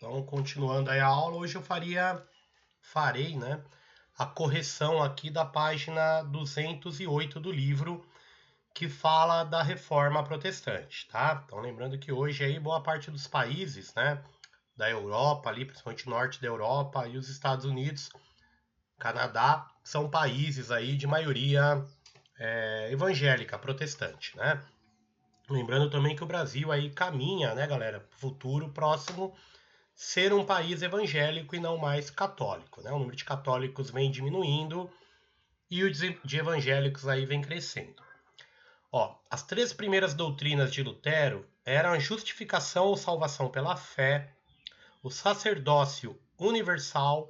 Então, continuando aí a aula, hoje eu farei, né, a correção aqui da página 208 do livro, que fala da Reforma Protestante, tá? Então, lembrando que hoje aí boa parte dos países, né, da Europa ali, principalmente o norte da Europa e os Estados Unidos, Canadá, são países aí de maioria evangélica, protestante, né? Lembrando também que o Brasil aí caminha, né, galera, futuro próximo ser um país evangélico e não mais católico, né? O número de católicos vem diminuindo e o de evangélicos aí vem crescendo. Ó, as três primeiras doutrinas de Lutero eram a justificação ou salvação pela fé, o sacerdócio universal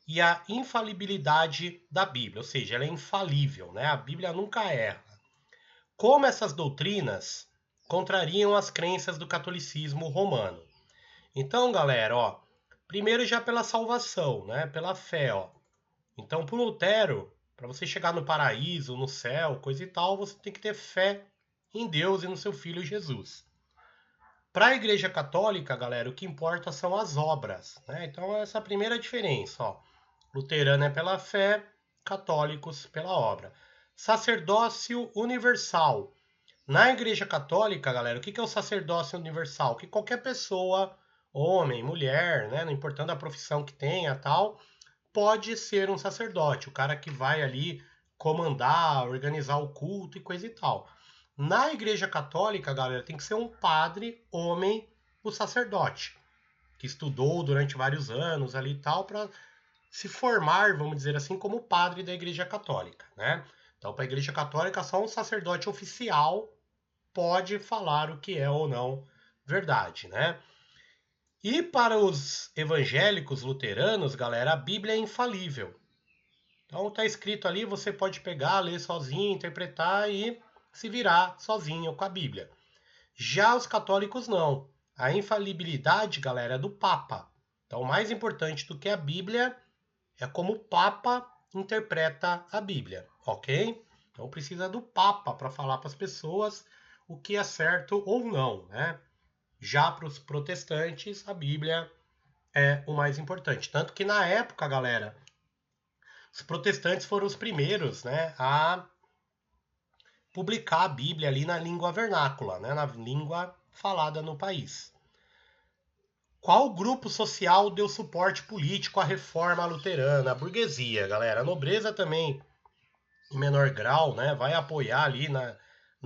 e a infalibilidade da Bíblia, ou seja, ela é infalível, né? A Bíblia nunca erra. Como essas doutrinas contrariam as crenças do catolicismo romano. Então, galera, ó, primeiro já pela salvação, né? Pela fé, ó. Então, por Lutero, para você chegar no paraíso, no céu, coisa e tal, você tem que ter fé em Deus e no seu Filho Jesus. Para a Igreja Católica, galera, o que importa são as obras, né? Então, essa é a primeira diferença, ó. Luterano é pela fé, católicos pela obra. Sacerdócio universal. Na Igreja Católica, galera, o que é o sacerdócio universal? Que qualquer pessoa, homem, mulher, né, não importando a profissão que tenha, tal, pode ser um sacerdote, o cara que vai ali comandar, organizar o culto e coisa e tal. Na Igreja Católica, galera, tem que ser um padre, homem, o sacerdote, que estudou durante vários anos ali e tal, para se formar, vamos dizer assim, como padre da Igreja Católica, né? Então, para a Igreja Católica, só um sacerdote oficial pode falar o que é ou não verdade, né? E para os evangélicos luteranos, galera, a Bíblia é infalível. Então tá escrito ali, você pode pegar, ler sozinho, interpretar e se virar sozinho com a Bíblia. Já os católicos não. A infalibilidade, galera, é do Papa. Então, o mais importante do que a Bíblia é como o Papa interpreta a Bíblia, ok? Então precisa do Papa para falar para as pessoas o que é certo ou não, né? Já para os protestantes, a Bíblia é o mais importante. Tanto que na época, galera, os protestantes foram os primeiros, né, a publicar a Bíblia ali na língua vernácula, né, na língua falada no país. Qual grupo social deu suporte político à reforma luterana? A burguesia, galera. A nobreza também, em menor grau, né, vai apoiar ali na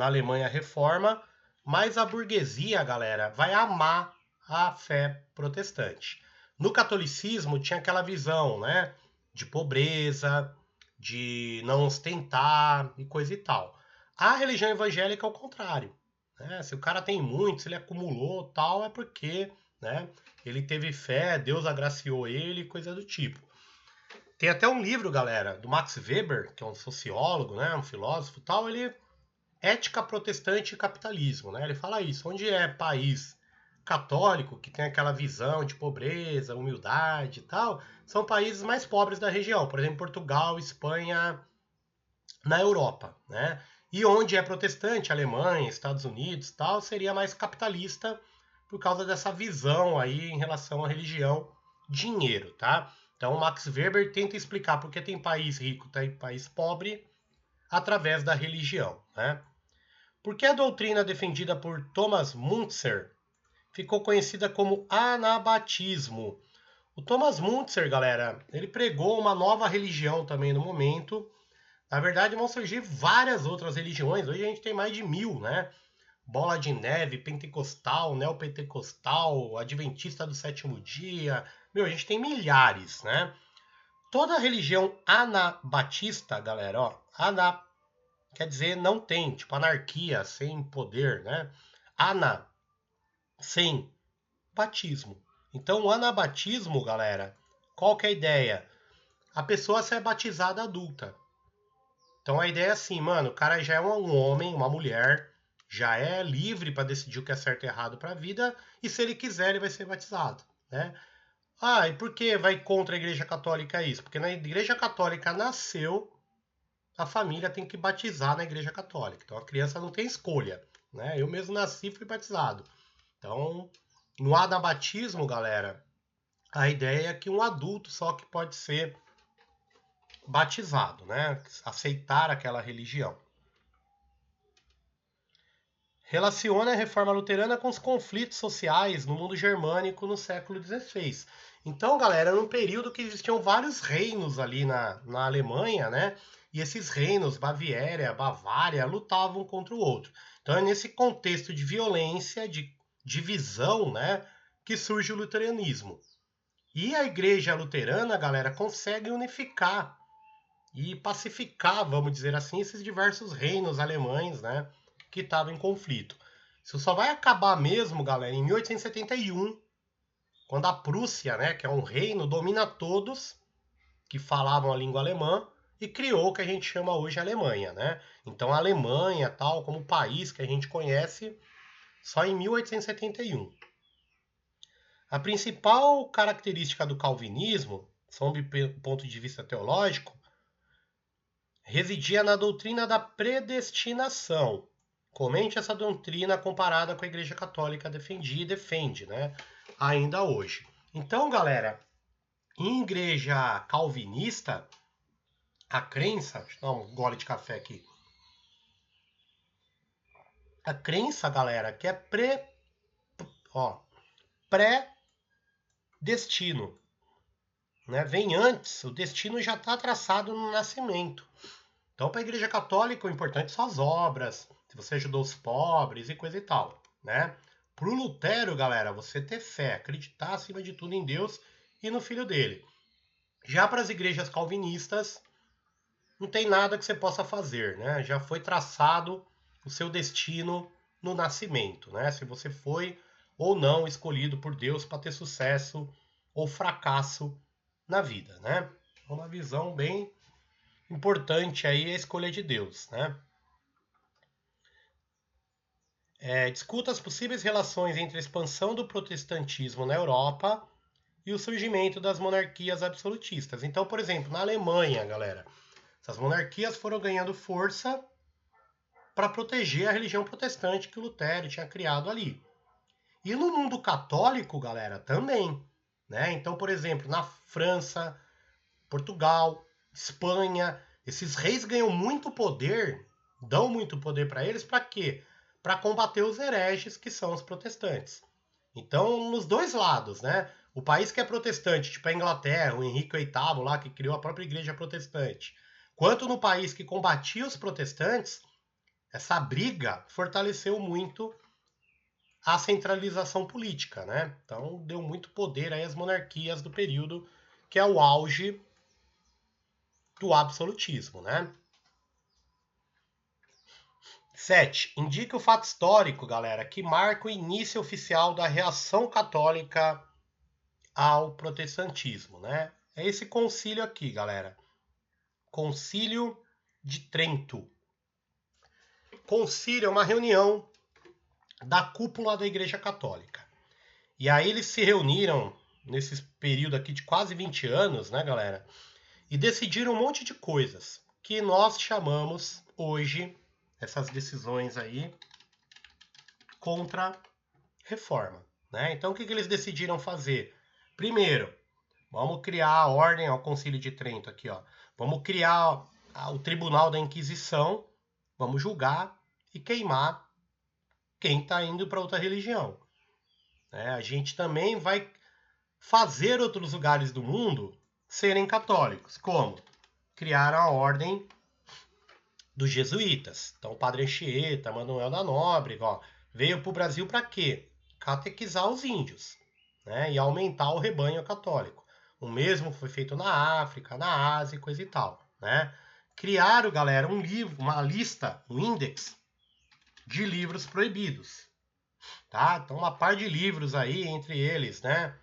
Alemanha a reforma, mas a burguesia, galera, vai amar a fé protestante. No catolicismo tinha aquela visão, né, de pobreza, de não ostentar e coisa e tal. A religião evangélica é o contrário, né? Se o cara tem muito, se ele acumulou tal, é porque, né, ele teve fé, Deus agraciou ele, coisa do tipo. Tem até um livro, galera, do Max Weber, que é um sociólogo, né, um filósofo e tal, ele Ética Protestante e Capitalismo, né? Ele fala isso, onde é país católico, que tem aquela visão de pobreza, humildade e tal, são países mais pobres da região, por exemplo, Portugal, Espanha, na Europa, né? E onde é protestante, Alemanha, Estados Unidos, tal, seria mais capitalista por causa dessa visão aí em relação à religião, dinheiro, tá? Então, Max Weber tenta explicar por que tem país rico, tem país pobre através da religião, né? Por que a doutrina defendida por Thomas Müntzer ficou conhecida como anabatismo? O Thomas Müntzer, galera, ele pregou uma nova religião também no momento. Na verdade, vão surgir várias outras religiões. Hoje a gente tem mais de 1000, né? Bola de neve, pentecostal, neopentecostal, adventista do sétimo dia. Meu, a gente tem milhares, né? Toda religião anabatista, galera, ó, quer dizer não tem, tipo anarquia, sem poder, né? Ana, sem batismo. Então, o anabatismo, galera, qual que é a ideia? A pessoa ser batizada adulta. Então a ideia é assim, mano, o cara já é um homem, uma mulher, já é livre para decidir o que é certo e errado para a vida, e se ele quiser, ele vai ser batizado, né? Ah, e por que vai contra a Igreja Católica isso? Porque na Igreja Católica nasceu, a família tem que batizar na Igreja Católica. Então a criança não tem escolha, né? Eu mesmo nasci e fui batizado. Então, no anabatismo, galera, a ideia é que um adulto só que pode ser batizado, né? Aceitar aquela religião. Relaciona a reforma luterana com os conflitos sociais no mundo germânico no século XVI. Então, galera, era um período que existiam vários reinos ali na Alemanha, né? E esses reinos, Bavária, lutavam contra o outro. Então é nesse contexto de violência, de divisão, né, que surge o luteranismo. E a igreja luterana, galera, consegue unificar e pacificar, vamos dizer assim, esses diversos reinos alemães, né, que estavam em conflito. Isso só vai acabar mesmo, galera, em 1871, quando a Prússia, né, que é um reino, domina todos que falavam a língua alemã e criou o que a gente chama hoje Alemanha, né? Então a Alemanha, tal como país que a gente conhece, só em 1871. A principal característica do calvinismo, sob o ponto de vista teológico, residia na doutrina da predestinação. Comente essa doutrina comparada com a Igreja Católica defendia e defende, né? Ainda hoje. Então, galera, em igreja calvinista, a crença... Deixa eu dar um gole de café aqui. A crença, galera, que é pré-destino. Né? Vem antes, o destino já está traçado no nascimento. Então, para a Igreja Católica, o importante são as obras, se você ajudou os pobres e coisa e tal, né? Para o Lutero, galera, você ter fé, acreditar acima de tudo em Deus e no Filho dele. Já para as igrejas calvinistas, não tem nada que você possa fazer, né? Já foi traçado o seu destino no nascimento, né? Se você foi ou não escolhido por Deus para ter sucesso ou fracasso na vida, né? Uma visão bem importante aí a escolha de Deus, né? Discuta as possíveis relações entre a expansão do protestantismo na Europa e o surgimento das monarquias absolutistas. Então, por exemplo, na Alemanha, galera, essas monarquias foram ganhando força para proteger a religião protestante que o Lutero tinha criado ali. E no mundo católico, galera, também, né? Então, por exemplo, na França, Portugal, Espanha, esses reis ganham muito poder, dão muito poder para eles, para quê? Para combater os hereges, que são os protestantes. Então, nos dois lados, né? O país que é protestante, tipo a Inglaterra, o Henrique VIII lá, que criou a própria igreja protestante, quanto no país que combatia os protestantes, essa briga fortaleceu muito a centralização política, né? Então, deu muito poder aí às monarquias do período, que é o auge do absolutismo, né? 7. Indica o fato histórico, galera, que marca o início oficial da reação católica ao protestantismo, né? É esse concílio aqui, galera. Concílio de Trento. Concílio é uma reunião da cúpula da Igreja Católica. E aí eles se reuniram nesse período aqui de quase 20 anos, né, galera? E decidiram um monte de coisas que nós chamamos hoje, essas decisões aí, contra reforma, né? Então o que eles decidiram fazer? Primeiro, vamos criar a ordem ao Concílio de Trento aqui, ó. Vamos criar o Tribunal da Inquisição, vamos julgar e queimar quem está indo para outra religião. A gente também vai fazer outros lugares do mundo serem católicos. Como? Criaram a ordem dos jesuítas. Então, o Padre Anchieta, Manuel da Nóbrega, ó, veio para o Brasil para quê? Catequizar os índios, né? E aumentar o rebanho católico. O mesmo foi feito na África, na Ásia, coisa e tal, né? Criaram, galera, um livro, uma lista, um índex de livros proibidos, tá? Então, uma par de livros aí, entre eles, né?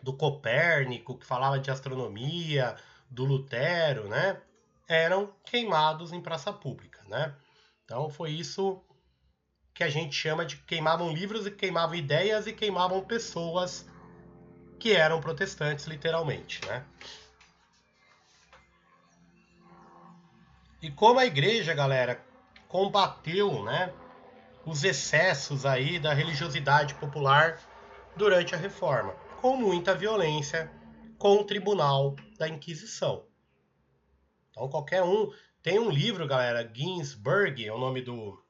Do Copérnico, que falava de astronomia, do Lutero, né? Eram queimados em praça pública, né? Então, foi isso que a gente chama de queimavam livros e queimavam ideias e queimavam pessoas que eram protestantes, literalmente, né? E como a igreja, galera, combateu, né, os excessos aí da religiosidade popular durante a reforma. com muita violência com o Tribunal da Inquisição. Então qualquer um... Tem um livro, galera, Ginsburg, é o nome do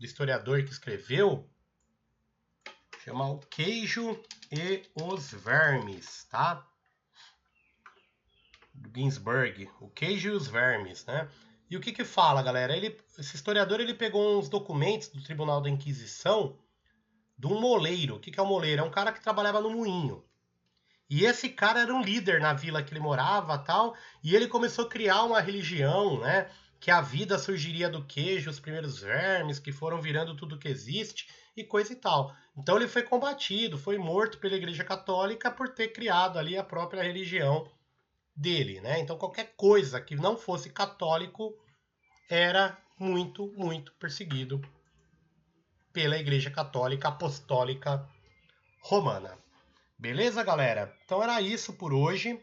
historiador que escreveu, chama O Queijo e os Vermes, tá? Ginsburg, O Queijo e os Vermes, né? E o que que fala, galera? Esse historiador ele pegou uns documentos do Tribunal da Inquisição de um moleiro. O que que é um moleiro? É um cara que trabalhava no moinho. E esse cara era um líder na vila que ele morava, tal, e ele começou a criar uma religião, né? Que a vida surgiria do queijo, os primeiros vermes, que foram virando tudo que existe, e coisa e tal. Então ele foi combatido, foi morto pela Igreja Católica por ter criado ali a própria religião dele, né? Então qualquer coisa que não fosse católico era muito, muito perseguido pela Igreja Católica Apostólica Romana. Beleza, galera? Então era isso por hoje.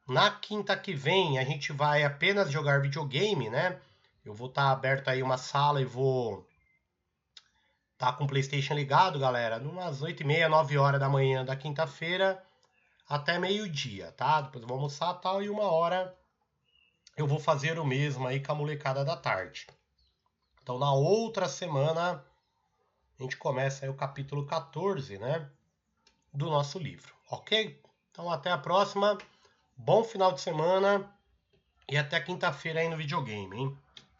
Na quinta que vem a gente vai apenas jogar videogame, né? Eu vou estar aberto aí uma sala e vou estar com o PlayStation ligado, galera, umas 8h30, 9 horas da manhã da quinta-feira até meio-dia, tá? Depois eu vou almoçar e tal, e 1 hora eu vou fazer o mesmo aí com a molecada da tarde. Então na outra semana a gente começa aí o capítulo 14, né? Do nosso livro, ok? Então até a próxima. Bom final de semana e até quinta-feira aí no videogame, hein?